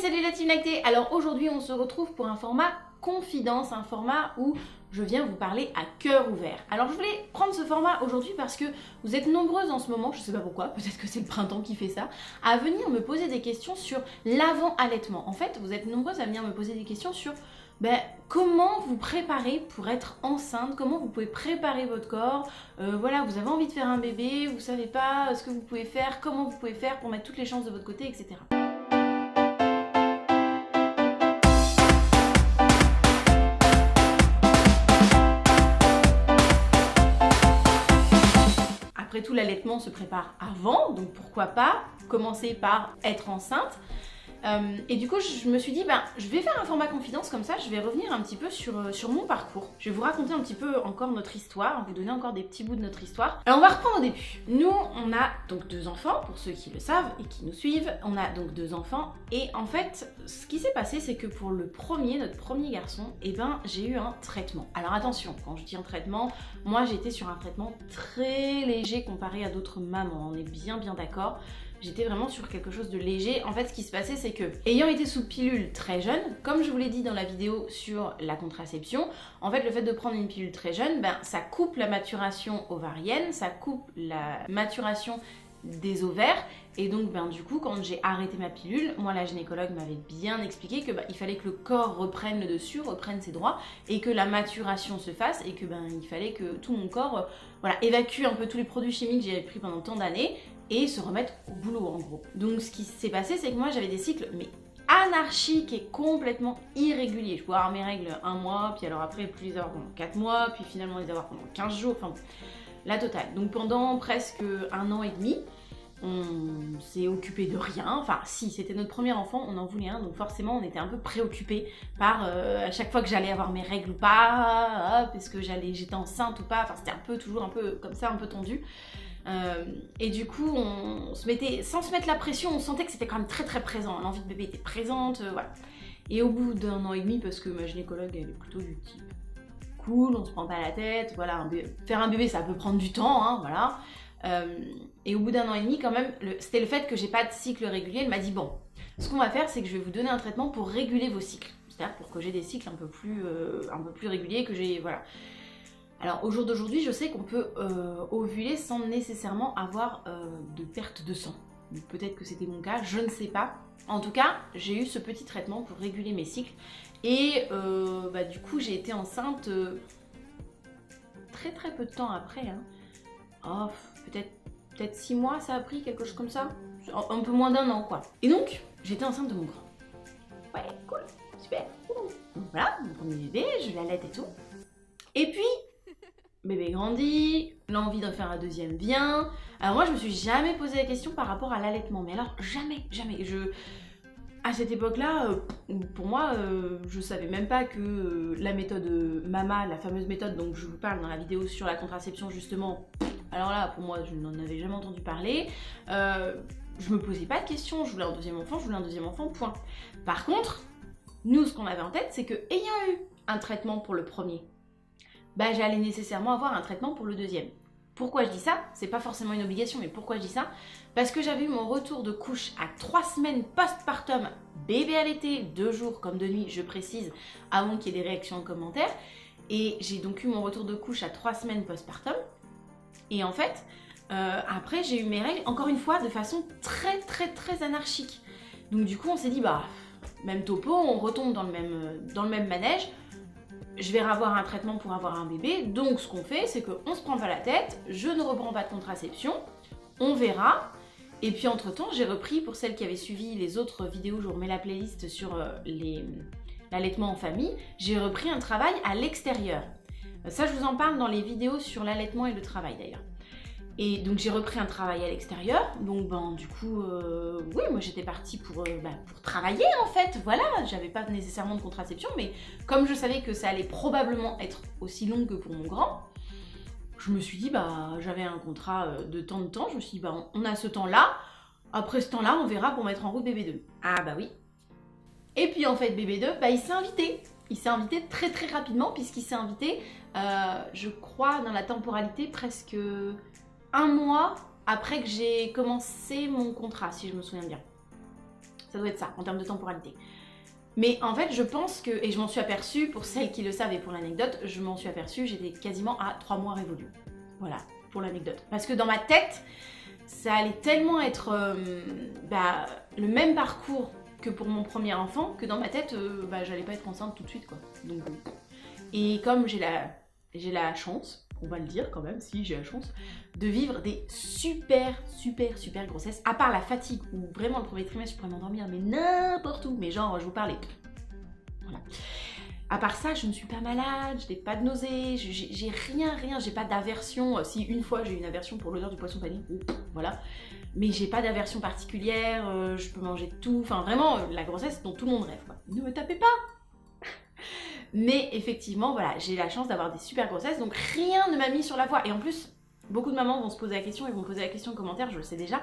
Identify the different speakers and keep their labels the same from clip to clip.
Speaker 1: salut la team lactée. Alors aujourd'hui on se retrouve pour un format confidence, un format où je viens vous parler à cœur ouvert. Alors je voulais prendre ce format aujourd'hui parce que vous êtes nombreuses en ce moment, je sais pas pourquoi, peut-être que c'est le printemps qui fait ça, à venir me poser des questions sur l'avant-allaitement. En fait, vous êtes nombreuses à venir me poser des questions sur comment vous préparer pour être enceinte, comment vous pouvez préparer votre corps, voilà, vous avez envie de faire un bébé, vous savez pas ce que vous pouvez faire, comment vous pouvez faire pour mettre toutes les chances de votre côté, etc. Après tout, l'allaitement se prépare avant, donc pourquoi pas commencer par être enceinte. Et du coup, je me suis dit, je vais faire un format confidence comme ça, je vais revenir un petit peu sur mon parcours. Je vais vous raconter un petit peu encore notre histoire, vous donner encore des petits bouts de notre histoire. Alors on va reprendre au début. Nous, on a donc 2 enfants, pour ceux qui le savent et qui nous suivent. On a donc 2 enfants et en fait, ce qui s'est passé, c'est que pour notre premier garçon, j'ai eu un traitement. Alors attention, quand je dis un traitement, moi j'ai été sur un traitement très léger comparé à d'autres mamans, on est bien d'accord. J'étais vraiment sur quelque chose de léger. En fait, ce qui se passait, c'est que, ayant été sous pilule très jeune, comme je vous l'ai dit dans la vidéo sur la contraception, en fait, le fait de prendre une pilule très jeune, ça coupe la maturation ovarienne, ça coupe la maturation des ovaires. Et donc, du coup, quand j'ai arrêté ma pilule, moi, la gynécologue m'avait bien expliqué que il fallait que le corps reprenne le dessus, reprenne ses droits, et que la maturation se fasse, et que il fallait que tout mon corps, évacue un peu tous les produits chimiques que j'avais pris pendant tant d'années, et se remettre au boulot en gros. Donc ce qui s'est passé, c'est que moi j'avais des cycles anarchiques et complètement irréguliers. Je pouvais avoir mes règles 1 mois, puis alors après plus les avoir pendant 4 mois, puis finalement les avoir pendant 15 jours, enfin la totale. Donc pendant presque 1 an et demi, on s'est occupé de rien. Enfin si, c'était notre premier enfant, on en voulait un, donc forcément on était un peu préoccupés par à chaque fois que j'allais avoir mes règles ou pas, parce que j'étais enceinte ou pas, enfin c'était toujours un peu comme ça, un peu tendu. Et du coup, on se mettait, sans se mettre la pression, on sentait que c'était quand même très présent. L'envie de bébé était présente, voilà. Et au bout d'1 an et demi, parce que ma gynécologue elle est plutôt du type cool, on se prend pas la tête, voilà, faire un bébé ça peut prendre du temps, hein, voilà. Et au bout d'1 an et demi, quand même, c'était le fait que j'ai pas de cycle régulier. Elle m'a dit bon, ce qu'on va faire, c'est que je vais vous donner un traitement pour réguler vos cycles, c'est-à-dire pour que j'ai des cycles un peu plus réguliers, que j'ai, voilà. Alors au jour d'aujourd'hui, je sais qu'on peut ovuler sans nécessairement avoir de perte de sang. Peut-être que c'était mon cas, je ne sais pas. En tout cas, j'ai eu ce petit traitement pour réguler mes cycles. Et du coup, j'ai été enceinte très peu de temps après. Hein. Oh, peut-être 6 mois, ça a pris, quelque chose comme ça. Un peu moins d'1 an, quoi. Et donc, j'étais enceinte de mon grand. Ouais, cool, super. Donc voilà, mon premier bébé, je l'allaite et tout. Et puis, bébé grandit, l'envie d'en faire un deuxième vient. Alors moi je me suis jamais posé la question par rapport à l'allaitement, mais alors jamais. À cette époque-là, pour moi, je savais même pas que la méthode MAMA, la fameuse méthode dont je vous parle dans la vidéo sur la contraception justement, alors là pour moi je n'en avais jamais entendu parler. Je me posais pas de questions, je voulais un deuxième enfant, point. Par contre, nous ce qu'on avait en tête, c'est que ayant eu un traitement pour le premier, j'allais nécessairement avoir un traitement pour le deuxième. Pourquoi je dis ça? C'est pas forcément une obligation, mais pourquoi je dis ça? Parce que j'avais eu mon retour de couche à 3 semaines postpartum, bébé allaité, 2 jours comme de nuit, je précise, avant qu'il y ait des réactions en commentaire. Et j'ai donc eu mon retour de couche à 3 semaines postpartum. Et en fait, après j'ai eu mes règles, encore une fois, de façon très anarchique. Donc du coup on s'est dit, même topo, on retombe dans le même manège. Je vais avoir un traitement pour avoir un bébé, donc ce qu'on fait, c'est qu'on se prend pas la tête, je ne reprends pas de contraception, on verra. Et puis entre temps, j'ai repris, pour celles qui avaient suivi les autres vidéos, je vous remets la playlist sur l'allaitement en famille, j'ai repris un travail à l'extérieur. Ça, je vous en parle dans les vidéos sur l'allaitement et le travail d'ailleurs. Et donc j'ai repris un travail à l'extérieur, donc du coup, oui, moi j'étais partie pour travailler en fait, voilà, j'avais pas nécessairement de contraception, mais comme je savais que ça allait probablement être aussi long que pour mon grand, je me suis dit, j'avais un contrat de temps, je me suis dit, on a ce temps-là, après ce temps-là, on verra pour mettre en route bébé 2. Ah oui. Et puis en fait, bébé 2, il s'est invité. Il s'est invité très rapidement, puisqu'il s'est invité, je crois, dans la temporalité presque 1 mois après que j'ai commencé mon contrat, si je me souviens bien. Ça doit être ça, en termes de temporalité. Mais en fait, je pense que, et je m'en suis aperçue, pour celles qui le savent et pour l'anecdote, je m'en suis aperçue, j'étais quasiment à 3 mois révolus. Voilà, pour l'anecdote. Parce que dans ma tête, ça allait tellement être le même parcours que pour mon premier enfant, que dans ma tête, j'allais pas être enceinte tout de suite, quoi. Donc, et comme j'ai la chance, on va le dire quand même, si j'ai la chance, de vivre des super grossesses, à part la fatigue, où vraiment le premier trimestre, je pourrais m'endormir, mais n'importe où, mais genre, je vous parlais. Voilà. À part ça, je ne suis pas malade, je n'ai pas de nausées, j'ai rien, j'ai pas d'aversion. Si une fois j'ai une aversion pour l'odeur du poisson pané, voilà. Mais j'ai pas d'aversion particulière, je peux manger tout, enfin vraiment la grossesse dont tout le monde rêve, quoi. Ne me tapez pas. Mais effectivement, voilà, j'ai la chance d'avoir des super grossesses, donc rien ne m'a mis sur la voie. Et en plus, beaucoup de mamans vont se poser la question, ils vont me poser la question en commentaire, je le sais déjà.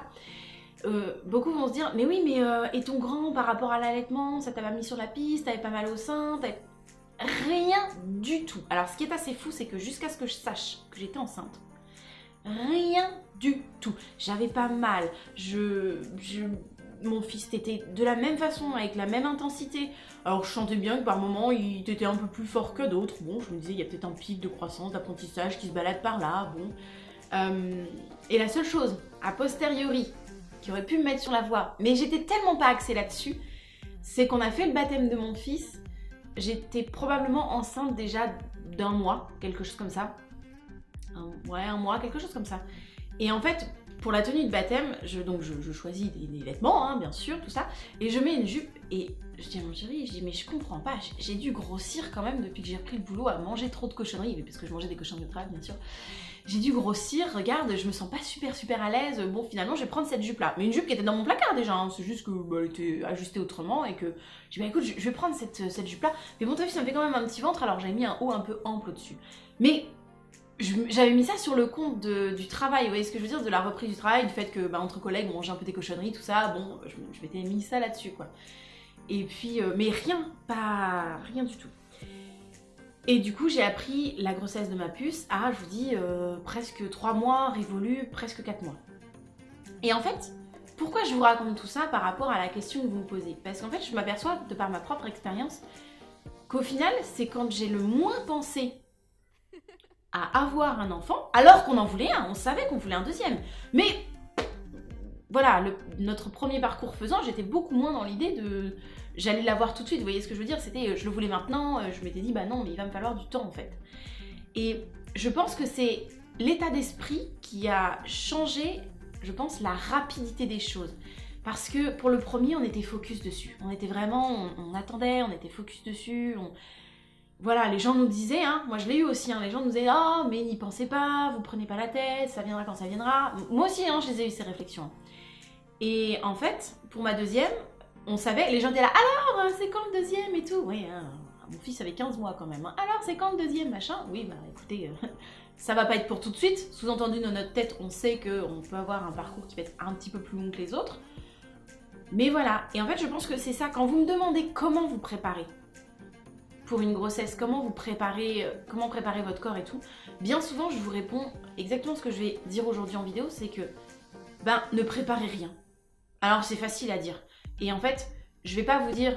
Speaker 1: Beaucoup vont se dire, mais oui, mais et ton grand par rapport à l'allaitement, ça t'a pas mis sur la piste, t'avais pas mal au sein, rien du tout. Alors ce qui est assez fou, c'est que jusqu'à ce que je sache que j'étais enceinte, rien du tout. J'avais pas mal, mon fils était de la même façon, avec la même intensité. Alors je sentais bien que par moments il était un peu plus fort que d'autres. Bon, je me disais, il y a peut-être un pic de croissance, d'apprentissage qui se balade par là, bon. Et la seule chose, a posteriori, qui aurait pu me mettre sur la voie, mais j'étais tellement pas axée là-dessus, c'est qu'on a fait le baptême de mon fils. J'étais probablement enceinte déjà d'1 mois, quelque chose comme ça. Un mois, quelque chose comme ça. Et en fait, pour la tenue de baptême, je choisis des vêtements, hein, bien sûr, tout ça, et je mets une jupe, et je dis à mon chéri, je dis, mais je comprends pas, j'ai dû grossir quand même depuis que j'ai repris le boulot à manger trop de cochonneries, parce que je mangeais des cochonneries de travail, bien sûr. J'ai dû grossir, regarde, je me sens pas super à l'aise, bon finalement je vais prendre cette jupe là. Mais une jupe qui était dans mon placard déjà, hein. C'est juste que elle était ajustée autrement et que j'ai dit écoute, je vais prendre cette jupe là. Mais bon, toi ça me fait quand même un petit ventre, alors j'avais mis un haut un peu ample au-dessus. Mais j'avais mis ça sur le compte du travail, vous voyez ce que je veux dire, de la reprise du travail, du fait que entre collègues on mangeait un peu des cochonneries, tout ça, bon, je m'étais mis ça là-dessus quoi. Et puis, mais rien du tout. Et du coup, j'ai appris la grossesse de ma puce à, je vous dis, presque 3 mois révolus, presque 4 mois. Et en fait, pourquoi je vous raconte tout ça par rapport à la question que vous me posez? Parce qu'en fait, je m'aperçois, de par ma propre expérience, qu'au final, c'est quand j'ai le moins pensé à avoir un enfant, alors qu'on en voulait un, on savait qu'on voulait un deuxième. Mais voilà, notre premier parcours faisant, j'étais beaucoup moins dans l'idée de... J'allais l'avoir tout de suite, vous voyez ce que je veux dire, c'était je le voulais maintenant, je m'étais dit bah non mais il va me falloir du temps en fait. Et je pense que c'est l'état d'esprit qui a changé, je pense, la rapidité des choses. Parce que pour le premier on était focus dessus, on était vraiment, on attendait, on était focus dessus, voilà, les gens nous disaient, hein, moi je l'ai eu aussi, hein, les gens nous disaient oh mais n'y pensez pas, vous prenez pas la tête, ça viendra quand ça viendra. Moi aussi hein, je les ai eu ces réflexions. Et en fait, pour ma deuxième, on savait, les gens étaient là, alors c'est quand le deuxième et tout. Oui, hein, mon fils avait 15 mois quand même. Hein. Alors c'est quand le deuxième machin. Oui, bah écoutez, ça va pas être pour tout de suite. Sous-entendu, dans notre tête, on sait qu'on peut avoir un parcours qui peut être un petit peu plus long que les autres. Mais voilà, et en fait je pense que c'est ça, quand vous me demandez comment vous préparez pour une grossesse, comment préparer votre corps et tout, bien souvent je vous réponds exactement ce que je vais dire aujourd'hui en vidéo, c'est que, ne préparez rien. Alors c'est facile à dire. Et en fait, je vais pas vous dire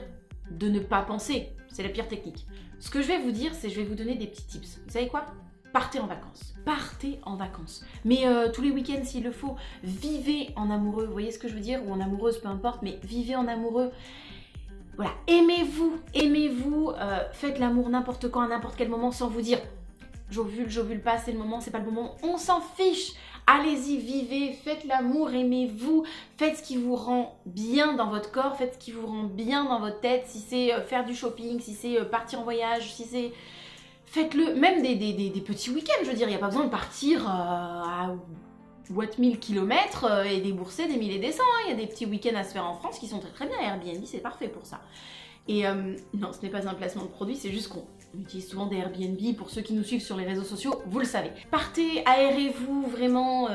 Speaker 1: de ne pas penser, c'est la pire technique. Ce que je vais vous dire, c'est je vais vous donner des petits tips. Vous savez quoi? Partez en vacances. Partez en vacances. Mais tous les week-ends s'il le faut, vivez en amoureux, vous voyez ce que je veux dire? Ou en amoureuse, peu importe, mais vivez en amoureux. Voilà, aimez-vous, faites l'amour n'importe quand, à n'importe quel moment, sans vous dire j'ovule pas, c'est le moment, c'est pas le moment, on s'en fiche. Allez-y, vivez, faites l'amour, aimez-vous, faites ce qui vous rend bien dans votre corps, faites ce qui vous rend bien dans votre tête, si c'est faire du shopping, si c'est partir en voyage, si c'est... Faites-le, même des petits week-ends, je veux dire, il n'y a pas besoin de partir à 1000 km et débourser des milliers et des cents, il y a des petits week-ends à se faire en France qui sont très bien, Airbnb c'est parfait pour ça. Et non, ce n'est pas un placement de produit, c'est juste qu'on utilise souvent des Airbnb. Pour ceux qui nous suivent sur les réseaux sociaux, vous le savez. Partez, aérez-vous, vraiment.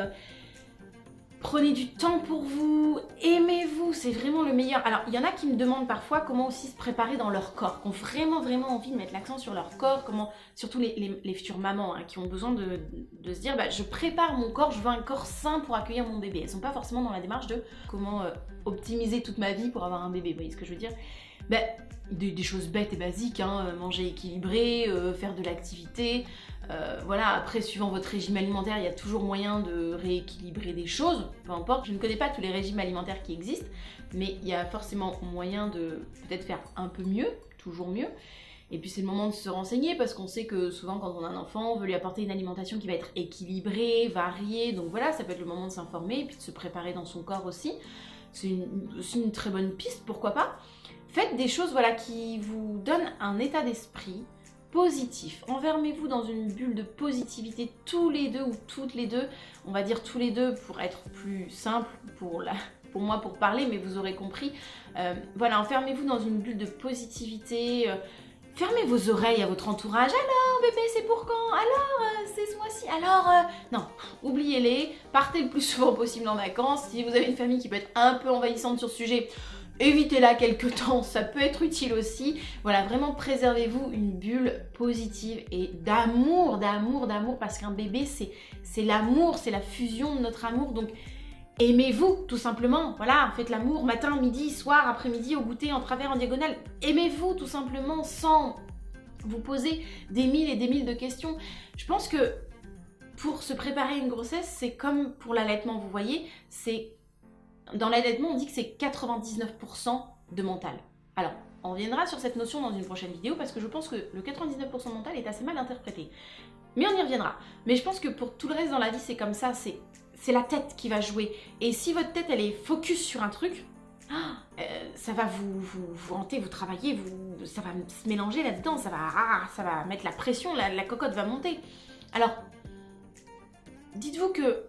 Speaker 1: Prenez du temps pour vous, aimez-vous, c'est vraiment le meilleur. Alors, il y en a qui me demandent parfois comment aussi se préparer dans leur corps, qui ont vraiment envie de mettre l'accent sur leur corps, comment, surtout les futures mamans hein, qui ont besoin de se dire je prépare mon corps, je veux un corps sain pour accueillir mon bébé. Elles sont pas forcément dans la démarche de comment optimiser toute ma vie pour avoir un bébé, vous voyez ce que je veux dire? Des choses bêtes et basiques, hein, manger équilibré, faire de l'activité. Voilà, après suivant votre régime alimentaire, il y a toujours moyen de rééquilibrer des choses, peu importe. Je ne connais pas tous les régimes alimentaires qui existent, mais il y a forcément moyen de peut-être faire un peu mieux, toujours mieux. Et puis c'est le moment de se renseigner parce qu'on sait que souvent quand on a un enfant, on veut lui apporter une alimentation qui va être équilibrée, variée. Donc voilà, ça peut être le moment de s'informer et puis de se préparer dans son corps aussi. C'est aussi une très bonne piste, pourquoi pas. Faites des choses voilà, qui vous donnent un état d'esprit positif. Enfermez-vous dans une bulle de positivité tous les deux ou toutes les deux. On va dire tous les deux pour être plus simple pour moi pour parler, mais vous aurez compris. Voilà, enfermez-vous dans une bulle de positivité. Fermez vos oreilles à votre entourage. Alors bébé, c'est pour quand? Alors c'est ce mois-ci? Alors non, oubliez-les. Partez le plus souvent possible en vacances. Si vous avez une famille qui peut être un peu envahissante sur ce sujet, évitez-la quelques temps, ça peut être utile aussi. Voilà, vraiment préservez-vous une bulle positive et d'amour, parce qu'un bébé, c'est l'amour, c'est la fusion de notre amour. Donc, aimez-vous, tout simplement. Voilà, faites l'amour matin, midi, soir, après-midi, au goûter, en travers, en diagonale. Aimez-vous, tout simplement, sans vous poser des mille et des mille de questions. Je pense que pour se préparer à une grossesse, c'est comme pour l'allaitement, vous voyez, dans l'allaitement, on dit que c'est 99% de mental. Alors, on reviendra sur cette notion dans une prochaine vidéo parce que je pense que le 99% mental est assez mal interprété. Mais on y reviendra. Mais je pense que pour tout le reste dans la vie, c'est comme ça, c'est la tête qui va jouer. Et si votre tête, elle est focus sur un truc, ça va vous hanter, vous travailler, ça va se mélanger là-dedans, ça va mettre la pression, la cocotte va monter. Alors, dites-vous que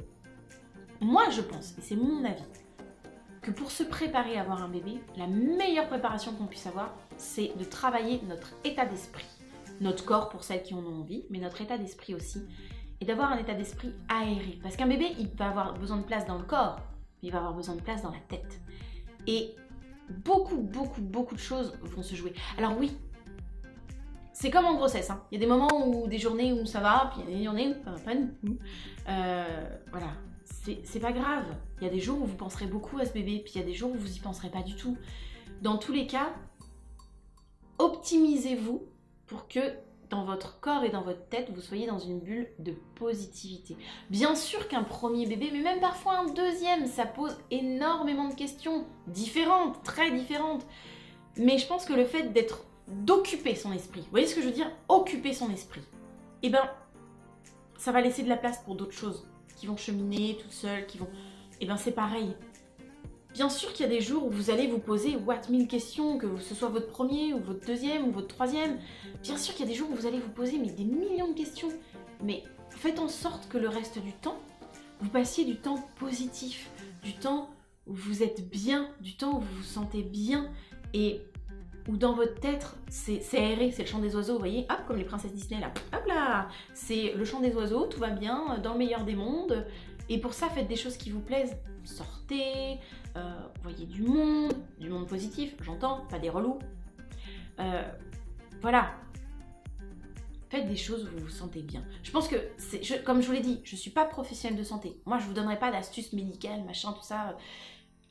Speaker 1: moi, je pense, et c'est mon avis, que pour se préparer à avoir un bébé, la meilleure préparation qu'on puisse avoir, c'est de travailler notre état d'esprit. Notre corps pour celles qui en ont envie, mais notre état d'esprit aussi. Et d'avoir un état d'esprit aéré. Parce qu'un bébé, il va avoir besoin de place dans le corps, mais il va avoir besoin de place dans la tête. Et beaucoup de choses vont se jouer. Alors oui, c'est comme en grossesse. Hein. Il y a des moments où, des journées où ça va, puis il y a des journées où ça va pas du tout. Voilà. C'est pas grave. Il y a des jours où vous penserez beaucoup à ce bébé, puis il y a des jours où vous y penserez pas du tout. Dans tous les cas, optimisez-vous pour que dans votre corps et dans votre tête, vous soyez dans une bulle de positivité. Bien sûr qu'un premier bébé, mais même parfois un deuxième, ça pose énormément de questions différentes, très différentes. Mais je pense que le fait d'occuper son esprit, vous voyez ce que je veux dire? Occuper son esprit. Eh ben, ça va laisser de la place pour d'autres choses qui vont cheminer toutes seules, eh ben c'est pareil. Bien sûr qu'il y a des jours où vous allez vous poser 1000 questions, que ce soit votre premier ou votre deuxième ou votre troisième. Bien sûr qu'il y a des jours où vous allez vous poser des millions de questions. Mais faites en sorte que le reste du temps, vous passiez du temps positif, du temps où vous êtes bien, du temps où vous vous sentez bien et où dans votre tête, c'est aéré, c'est le chant des oiseaux, vous voyez, hop, comme les princesses Disney là, hop là, c'est le chant des oiseaux, tout va bien, dans le meilleur des mondes. Et pour ça, faites des choses qui vous plaisent. Sortez, voyez du monde positif, j'entends, pas des relous. Voilà. Faites des choses où vous vous sentez bien. Je pense que, comme je vous l'ai dit, je ne suis pas professionnelle de santé. Moi, je ne vous donnerai pas d'astuces médicales, machin, tout ça.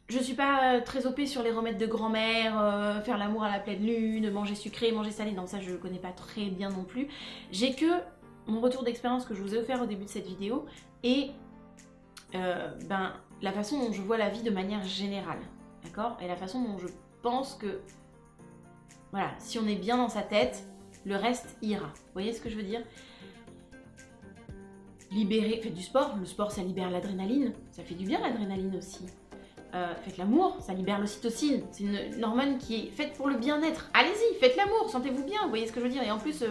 Speaker 1: Je suis pas très OP sur les remèdes de grand-mère, faire l'amour à la pleine lune, manger sucré, manger salé, non ça je connais pas très bien non plus. J'ai que mon retour d'expérience que je vous ai offert au début de cette vidéo et la façon dont je vois la vie de manière générale, d'accord? Et la façon dont je pense que, voilà, si on est bien dans sa tête, le reste ira. Vous voyez ce que je veux dire? Faites du sport, le sport ça libère l'adrénaline, ça fait du bien l'adrénaline aussi. Faites l'amour, ça libère l'ocytocine, c'est une hormone qui est faite pour le bien-être. Allez-y, faites l'amour, sentez-vous bien, vous voyez ce que je veux dire. Et en plus,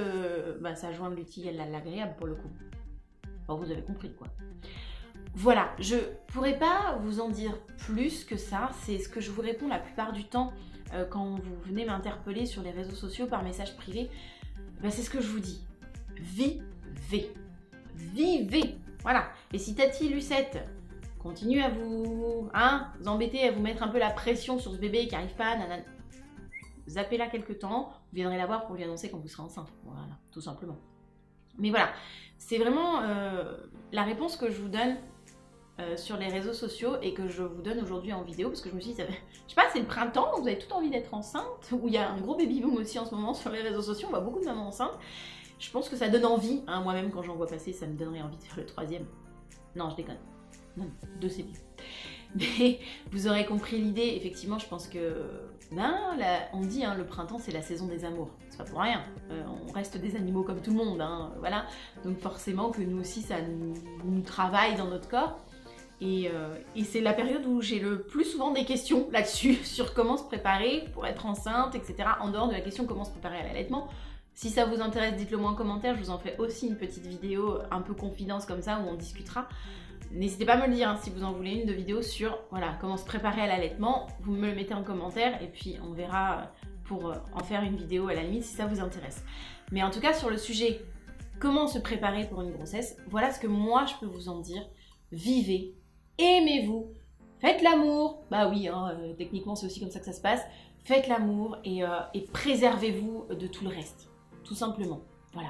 Speaker 1: ça joint l'utile à l'agréable pour le coup. Bon, vous avez compris quoi. Voilà, je pourrais pas vous en dire plus que ça, c'est ce que je vous réponds la plupart du temps quand vous venez m'interpeller sur les réseaux sociaux par message privé. C'est ce que je vous dis, vivez, voilà. Et si Tati Lucette, continue à vous embêter, à vous mettre un peu la pression sur ce bébé qui n'arrive pas, nanana, zappez-la quelques temps, vous viendrez la voir pour lui annoncer quand vous serez enceinte. Voilà, tout simplement. Mais voilà, c'est vraiment la réponse que je vous donne sur les réseaux sociaux et que je vous donne aujourd'hui en vidéo parce que je me suis dit, je sais pas, c'est le printemps, vous avez tout envie d'être enceinte, où il y a un gros baby boom aussi en ce moment sur les réseaux sociaux, on voit beaucoup de mamans enceintes. Je pense que ça donne envie, hein, moi-même quand j'en vois passer, ça me donnerait envie de faire le 3e. Non, je déconne. Non, 2 c'est bien. Mais vous aurez compris l'idée, effectivement, je pense que, on dit, hein, le printemps c'est la saison des amours, c'est pas pour rien, on reste des animaux comme tout le monde, hein, voilà, donc forcément que nous aussi ça nous travaille dans notre corps, et c'est la période où j'ai le plus souvent des questions là-dessus, sur comment se préparer pour être enceinte, etc., en dehors de la question comment se préparer à l'allaitement. Si ça vous intéresse, dites-le moi en commentaire, je vous en ferai aussi une petite vidéo un peu confidence comme ça, où on discutera. N'hésitez pas à me le dire, hein, si vous en voulez une de vidéo sur voilà, comment se préparer à l'allaitement, vous me le mettez en commentaire et puis on verra pour en faire une vidéo à la limite si ça vous intéresse. Mais en tout cas sur le sujet comment se préparer pour une grossesse, voilà ce que moi je peux vous en dire. Vivez, aimez-vous, faites l'amour, bah oui, hein, techniquement c'est aussi comme ça que ça se passe, faites l'amour et préservez-vous de tout le reste, tout simplement, voilà.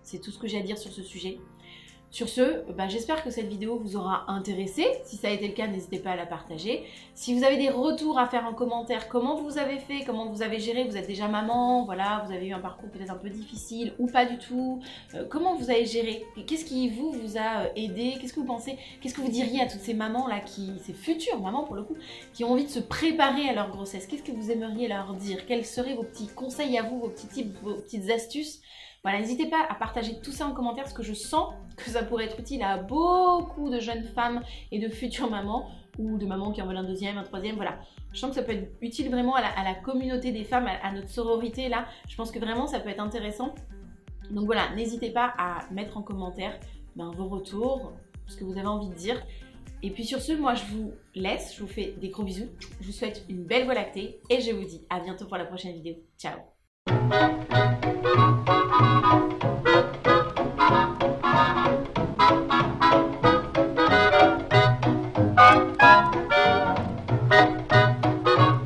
Speaker 1: C'est tout ce que j'ai à dire sur ce sujet. Sur ce, j'espère que cette vidéo vous aura intéressé. Si ça a été le cas, n'hésitez pas à la partager. Si vous avez des retours à faire en commentaire, comment vous avez fait, comment vous avez géré, vous êtes déjà maman, voilà, vous avez eu un parcours peut-être un peu difficile ou pas du tout, comment vous avez géré, qu'est-ce qui vous a aidé, qu'est-ce que vous pensez, qu'est-ce que vous diriez à toutes ces mamans là, ces futures mamans pour le coup, qui ont envie de se préparer à leur grossesse, qu'est-ce que vous aimeriez leur dire, quels seraient vos petits conseils à vous, vos petits tips, vos petites astuces. Voilà, n'hésitez pas à partager tout ça en commentaire parce que je sens que ça pourrait être utile à beaucoup de jeunes femmes et de futures mamans ou de mamans qui en veulent un 2e, un 3e, voilà. Je sens que ça peut être utile vraiment à la communauté des femmes, à notre sororité là. Je pense que vraiment ça peut être intéressant. Donc voilà, n'hésitez pas à mettre en commentaire vos retours, ce que vous avez envie de dire. Et puis sur ce, moi je vous laisse, je vous fais des gros bisous. Je vous souhaite une belle Voie lactée et je vous dis à bientôt pour la prochaine vidéo. Ciao!